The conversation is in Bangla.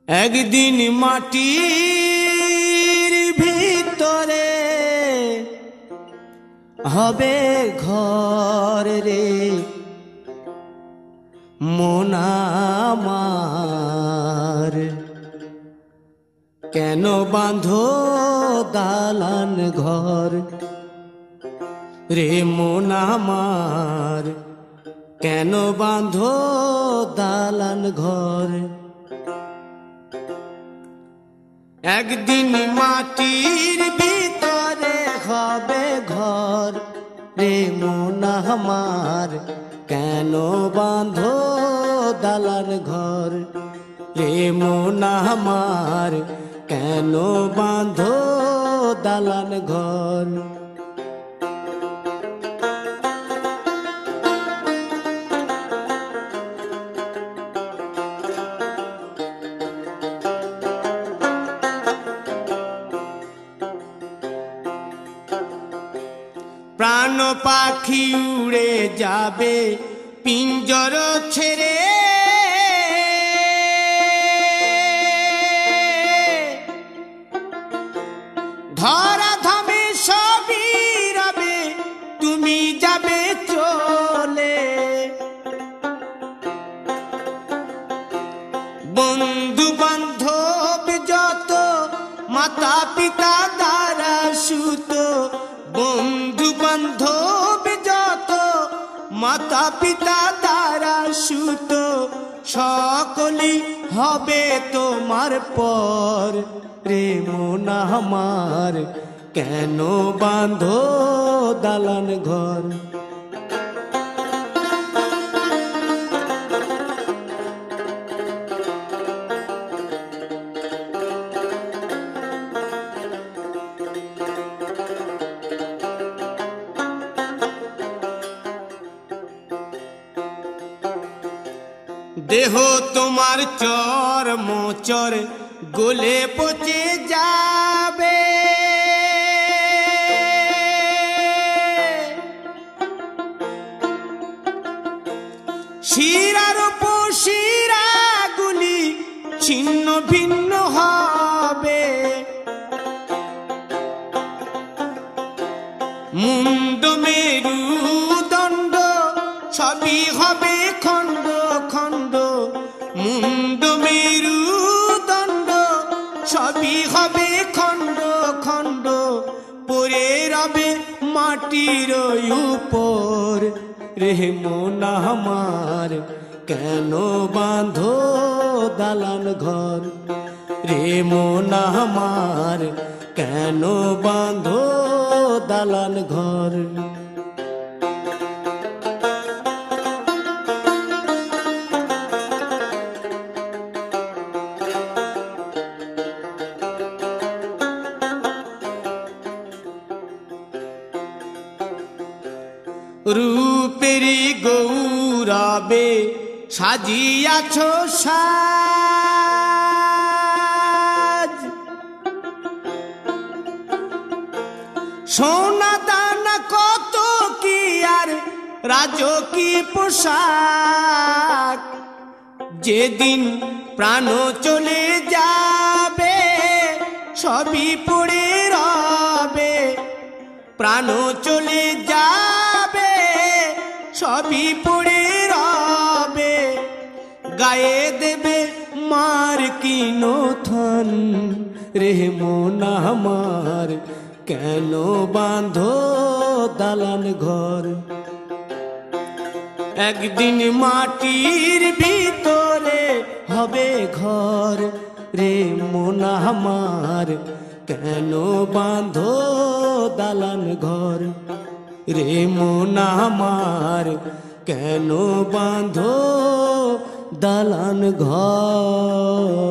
একদিন মাটির ভিতরে হবে ঘর রে মন আমার, কেন বাঁধো দালান ঘর রে মন আমার, কেন বাঁধো দালান ঘর। একদিন মাটির ভিতরে হবে ঘর রে মন আমার, কেন বাঁধো দালান ঘর রে মন আমার, কেন বাঁধো দালান ঘর। প্রাণ পাখি উড়ে যাবে পিঞ্জর ছেড়ে, ধরা ধামে সবই রবে তুমি যাবে চলে। বন্ধু বান্ধব যত মাতা পিতা দ্বারা সুত, বন্ধু বান্ধব যত মাতা পিতা দ্বারা সুত, সকলেই হবে তোমার পর রে মন আমার, কেন বাঁধো দালান ঘর। দেহ তোমার চর মোচর গলে পচে যাবে, শিরার উপশিরা গুলি ছিন্ন ভিন্ন হবে, মুন্ড মেরুদণ্ড সবই হবে খণ্ড খণ্ড, মুন্ড মেরুদণ্ড সবই হবে খণ্ড খণ্ড, পড়ে রবে মাটির উপর রে মন আমার, কেন বাঁধো দালান ঘর রে মন আমার, কেন বাঁধো দালান ঘর। রূপেরি গৌরবে সাজিয়াছ সাজ, সোনা দানা কত কি আর রাজকীয় পোশাক, যেদিন প্রাণ চলে যাবে সবই পড়ে রবে, প্রাণ চলে যাবে সবই পড়ে রবে, গায়ে দেবে মার কিনো থান রে মন আমার, কেন বাঁধো দালান ঘর। একদিন মাটির ভিতরে হবে ঘর রে মন আমার, কেন বাঁধো দালান ঘর রে মন আমার, কেন বাঁধো দালান ঘর।